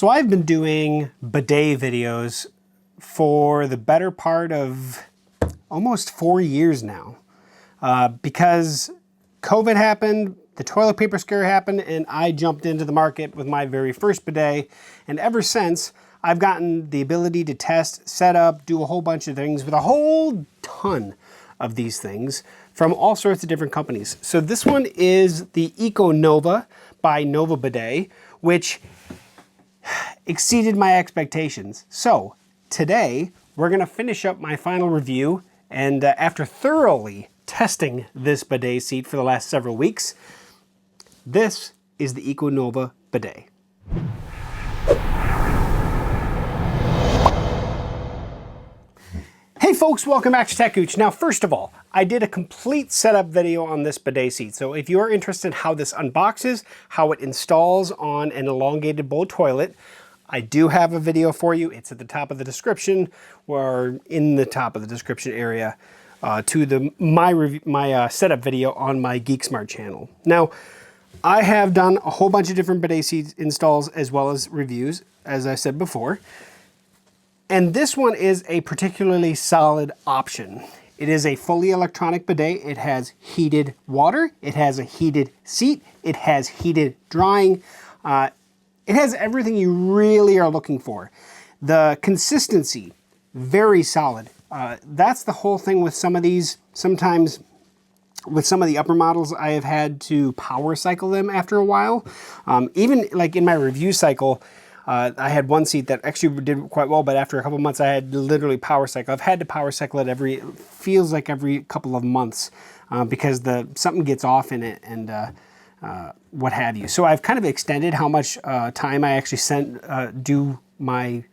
So I've been doing bidet videos for the better part of almost 4 years now. Because COVID happened, the toilet paper scare happened, and I jumped into the market with my very first bidet. And ever since, I've gotten the ability to test, set up, do a whole bunch of things with a whole ton of these things from all sorts of different companies. So this one is the Nova by Nova Bidet, which exceeded my expectations. So today we're going to finish up my final review, and after thoroughly testing this bidet seat for the last several weeks, this is the Nova Bidet. Hey folks, welcome back to techgooch. Now first of all, I did a complete setup video on this bidet seat, so if you're interested in how this unboxes, how it installs on an elongated bowl toilet, I do have a video for you. It's at the top of the description, or in the top of the description area, to my setup video on my GeekSmart channel. Now, I have done a whole bunch of different bidet seat installs as well as reviews, as I said before. And this one is a particularly solid option. It is a fully electronic bidet. It has heated water. It has a heated seat. It has heated drying. It has everything you really are looking for. The consistency, very solid. That's the whole thing with some of these. Sometimes with some of the upper models, I have had to power cycle them after a while. Even like in my review cycle, I had one seat that actually did quite well, but after a couple months I had to literally power cycle. I've had to power cycle it feels like every couple of months because something gets off in it and what have you. So I've kind of extended how much time I actually do my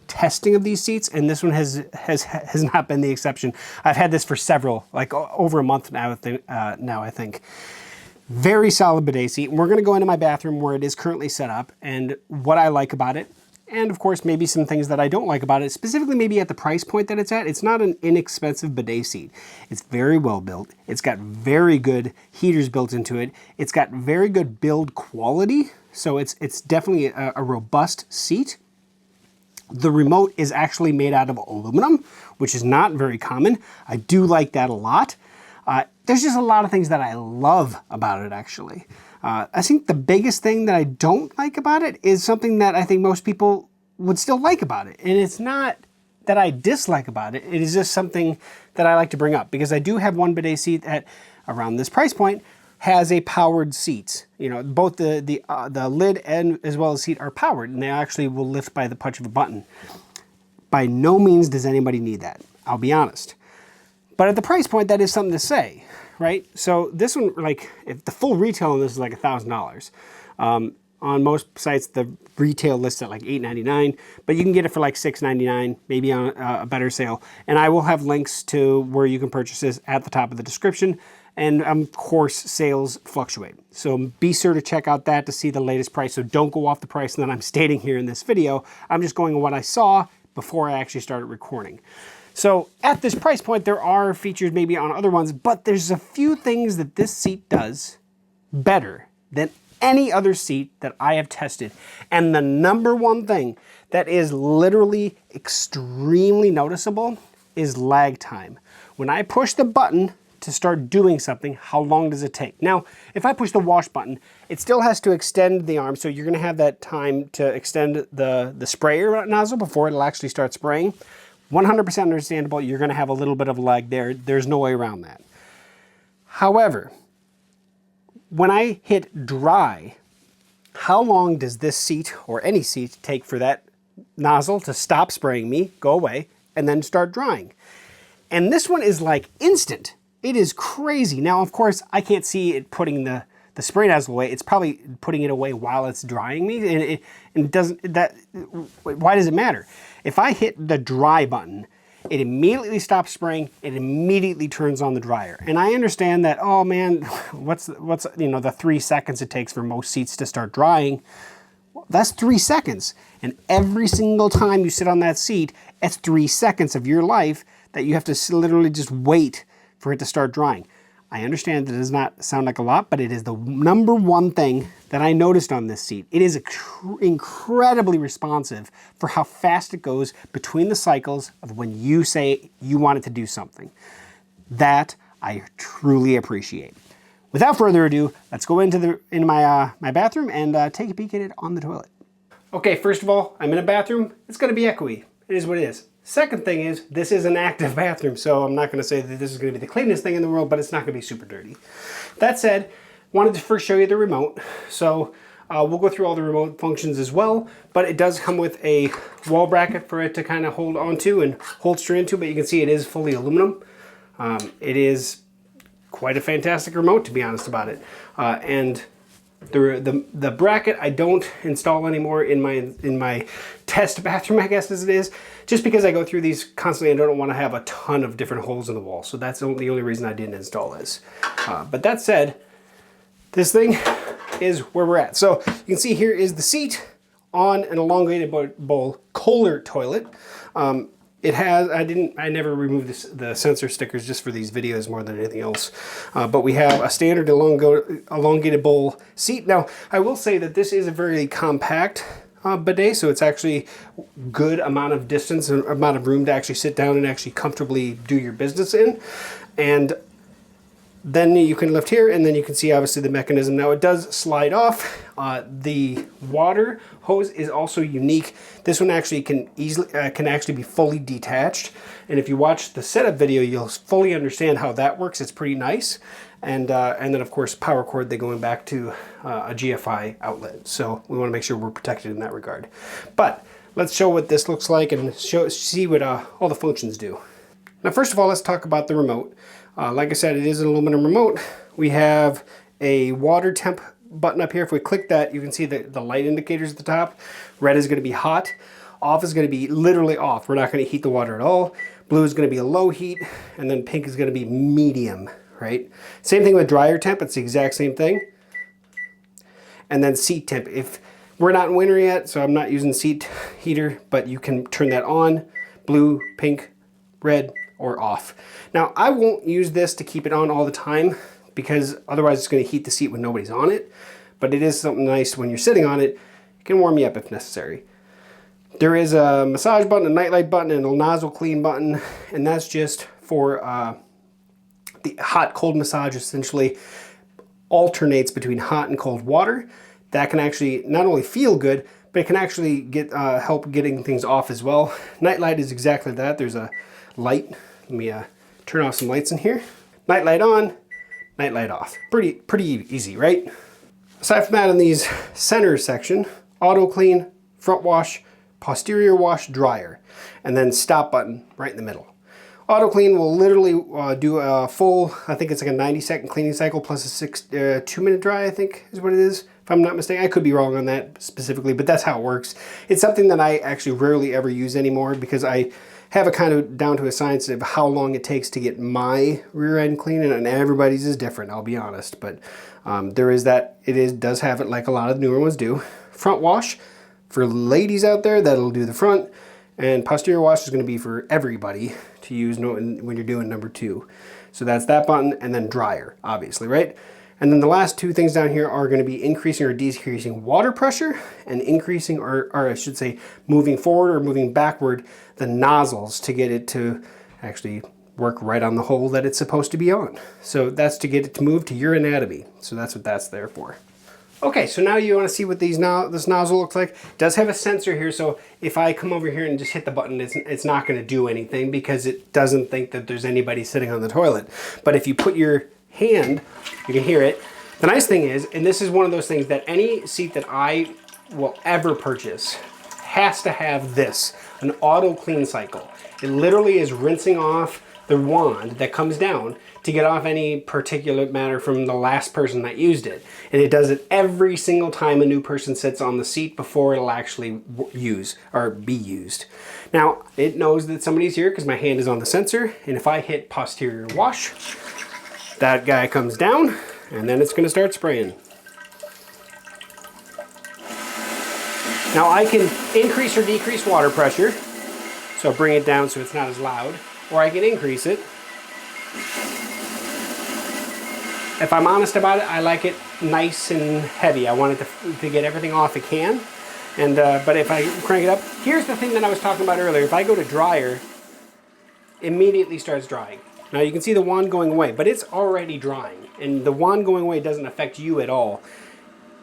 testing of these seats, and this one has not been the exception. I've had this for several, like over a month now, I think. Very solid bidet seat. And we're going to go into my bathroom where it is currently set up and what I like about it. And of course, maybe some things that I don't like about it, specifically maybe at the price point that it's at. It's not an inexpensive bidet seat. It's very well built. It's got very good heaters built into it. It's got very good build quality. So it's definitely a robust seat. The remote is actually made out of aluminum, which is not very common. I do like that a lot. There's just a lot of things that I love about it, actually. I think the biggest thing that I don't like about it is something that I think most people would still like about it. And it's not that I dislike about it. It is just something that I like to bring up, because I do have one bidet seat at around this price point has a powered seat. You know, both the lid and as well as seat are powered, and they actually will lift by the punch of a button. By no means does anybody need that, I'll be honest. But at the price point, that is something to say, right? So this one, like, if the full retail on this is like $1,000. On most sites, the retail lists at like $8.99, but you can get it for like $6.99, maybe on a better sale. And I will have links to where you can purchase this at the top of the description. And of course, sales fluctuate. So be sure to check out that to see the latest price. So don't go off the price that I'm stating here in this video. I'm just going on what I saw before I actually started recording. So at this price point, there are features maybe on other ones, but there's a few things that this seat does better than any other seat that I have tested. And the number one thing that is literally extremely noticeable is lag time. When I push the button to start doing something, how long does it take? Now, if I push the wash button, it still has to extend the arm, so you're gonna have that time to extend the sprayer nozzle before it'll actually start spraying. 100% understandable, you're gonna have a little bit of lag there. There's no way around that. However, when I hit dry, how long does this seat or any seat take for that nozzle to stop spraying me, go away, and then start drying? And this one is like instant. It is crazy. Now, of course, I can't see it putting the spray nozzle away. It's probably putting it away while it's drying me, and it doesn't, why does it matter? If I hit the dry button, it immediately stops spraying, it immediately turns on the dryer. And I understand that, oh man, what's you know, the 3 seconds it takes for most seats to start drying. Well, that's 3 seconds. And every single time you sit on that seat, it's 3 seconds of your life that you have to literally just wait for it to start drying. I understand that it does not sound like a lot, but it is the number one thing that I noticed on this seat. It is incredibly responsive for how fast it goes between the cycles of when you say you want it to do something. That I truly appreciate. Without further ado, let's go into my bathroom and take a peek at it on the toilet. Okay, first of all, I'm in a bathroom. It's going to be echoey. It is what it is. Second thing is, this is an active bathroom, so I'm not going to say that this is going to be the cleanest thing in the world, but it's not going to be super dirty. That said, wanted to first show you the remote. So we'll go through all the remote functions as well, but it does come with a wall bracket for it to kind of hold onto and holster into, but you can see it is fully aluminum. It is quite a fantastic remote, to be honest about it. And the bracket I don't install anymore in my test bathroom, I guess as it is, just because I go through these constantly and I don't want to have a ton of different holes in the wall. So that's the only reason I didn't install this. But that said, this thing is where we're at. So you can see here is the seat on an elongated bowl Kohler toilet. It has, I never removed the sensor stickers just for these videos more than anything else. But we have a standard elongated bowl seat. Now, I will say that this is a very compact bidet, so it's actually good amount of distance and amount of room to actually sit down and actually comfortably do your business in. And then you can lift here, and then you can see obviously the mechanism. Now it does slide off. The water hose is also unique. This one actually can actually be fully detached. And if you watch the setup video, you'll fully understand how that works. It's pretty nice. And then of course power cord, they're going back to a GFI outlet. So we want to make sure we're protected in that regard. But let's show what this looks like and see what all the functions do. Now first of all, let's talk about the remote. Like I said, it is an aluminum remote. We have a water temp button up here. If we click that, you can see the light indicators at the top. Red is going to be hot. Off is going to be literally off. We're not going to heat the water at all. Blue is going to be a low heat, and then pink is going to be medium, right? Same thing with dryer temp. It's the exact same thing. And then seat temp. If we're not in winter yet, so I'm not using seat heater, but you can turn that on. Blue, pink, red, or off. Now, I won't use this to keep it on all the time because otherwise it's going to heat the seat when nobody's on it. But it is something nice when you're sitting on it. It can warm you up if necessary. There is a massage button, a nightlight button, and a nozzle clean button, and that's just for the hot-cold massage. Essentially alternates between hot and cold water. That can actually not only feel good, but it can actually help getting things off as well. Nightlight is exactly that. There's a light. Let me turn off some lights in here. Night light on, night light off. Pretty easy, right? Aside from that, in these center section, auto clean, front wash, posterior wash, dryer, and then stop button right in the middle. Auto clean will literally do a full, I think it's like a 90-second cleaning cycle plus a 2-minute dry, I think is what it is. If I'm not mistaken, I could be wrong on that specifically, but that's how it works. It's something that I actually rarely ever use anymore because I have it kind of down to a science of how long it takes to get my rear end clean, and everybody's is different, I'll be honest. But there is that, does have it like a lot of the newer ones do. Front wash, for ladies out there, that'll do the front, and posterior wash is going to be for everybody to use when you're doing number 2. So that's that button, and then dryer, obviously, right? And then the last two things down here are going to be increasing or decreasing water pressure and increasing, or I should say moving forward or moving backward, the nozzles to get it to actually work right on the hole that it's supposed to be on. So that's to get it to move to your anatomy. So that's what that's there for. Okay, so now you want to see what this nozzle looks like. It does have a sensor here, so if I come over here and just hit the button, it's not going to do anything because it doesn't think that there's anybody sitting on the toilet. But if you put your hand, you can hear it. The nice thing is, and this is one of those things that any seat that I will ever purchase has to have this, an auto clean cycle. It literally is rinsing off the wand that comes down to get off any particulate matter from the last person that used it. And it does it every single time a new person sits on the seat before it'll actually use or be used. Now, it knows that somebody's here because my hand is on the sensor, and if I hit posterior wash, that guy comes down, and then it's going to start spraying. Now I can increase or decrease water pressure, so bring it down so it's not as loud, or I can increase it. If I'm honest about it, I like it nice and heavy. I want it to get everything off it can. And but if I crank it up, here's the thing that I was talking about earlier. If I go to dryer, immediately starts drying. Now you can see the wand going away, but it's already drying. And the wand going away doesn't affect you at all.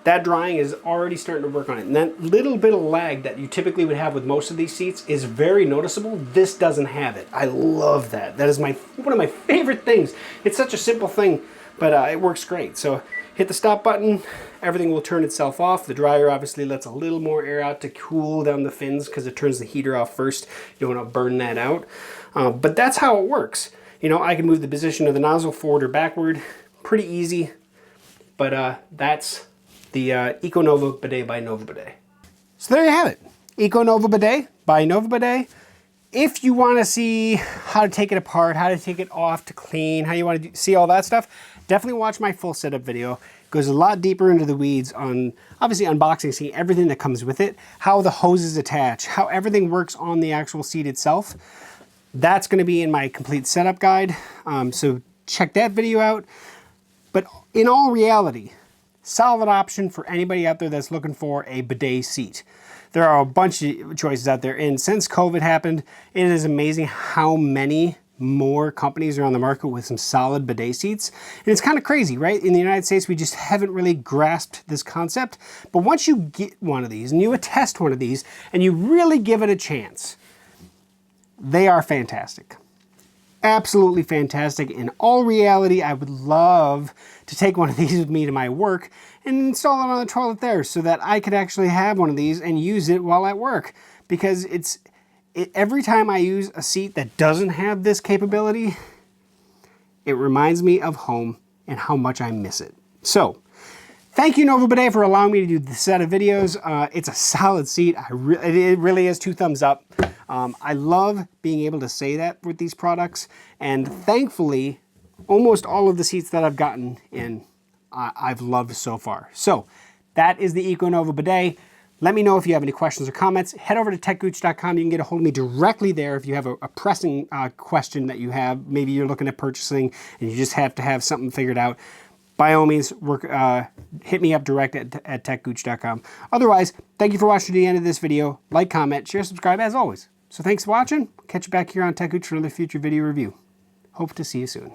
That drying is already starting to work on it. And that little bit of lag that you typically would have with most of these seats is very noticeable. This doesn't have it. I love that. That is one of my favorite things. It's such a simple thing, but it works great. So hit the stop button, everything will turn itself off. The dryer obviously lets a little more air out to cool down the fins because it turns the heater off first. You don't want to burn that out. But that's how it works. You know, I can move the position of the nozzle forward or backward. Pretty easy. But that's the Eco Nova Bidet by Nova Bidet. So there you have it. Eco Nova Bidet by Nova Bidet. If you want to see how to take it apart, how to take it off to clean, how you want to see all that stuff, definitely watch my full setup video. It goes a lot deeper into the weeds on obviously unboxing, seeing everything that comes with it, how the hoses attach, how everything works on the actual seat itself. That's going to be in my complete setup guide. So check that video out. But in all reality, solid option for anybody out there that's looking for a bidet seat. There are a bunch of choices out there, and since COVID happened, it is amazing how many more companies are on the market with some solid bidet seats. And it's kind of crazy, right? In the United States, we just haven't really grasped this concept. But once you get one of these and you test one of these and you really give it a chance, they are fantastic. Absolutely fantastic. In all reality, I would love to take one of these with me to my work and install it on the toilet there so that I could actually have one of these and use it while at work. Because every time I use a seat that doesn't have this capability, it reminds me of home and how much I miss it. So, thank you, Nova Bidet, for allowing me to do this set of videos. It's a solid seat. It really is 2 thumbs up. I love being able to say that with these products, and thankfully, almost all of the seats that I've gotten in, I've loved so far. So that is the Eco Nova Bidet. Let me know if you have any questions or comments. Head over to techgooch.com. You can get a hold of me directly there if you have a pressing question that you have. Maybe you're looking at purchasing and you just have to have something figured out. By all means, hit me up direct at techgooch.com. Otherwise, thank you for watching to the end of this video. Like, comment, share, subscribe as always. So thanks for watching. Catch you back here on TechGooch for another future video review. Hope to see you soon.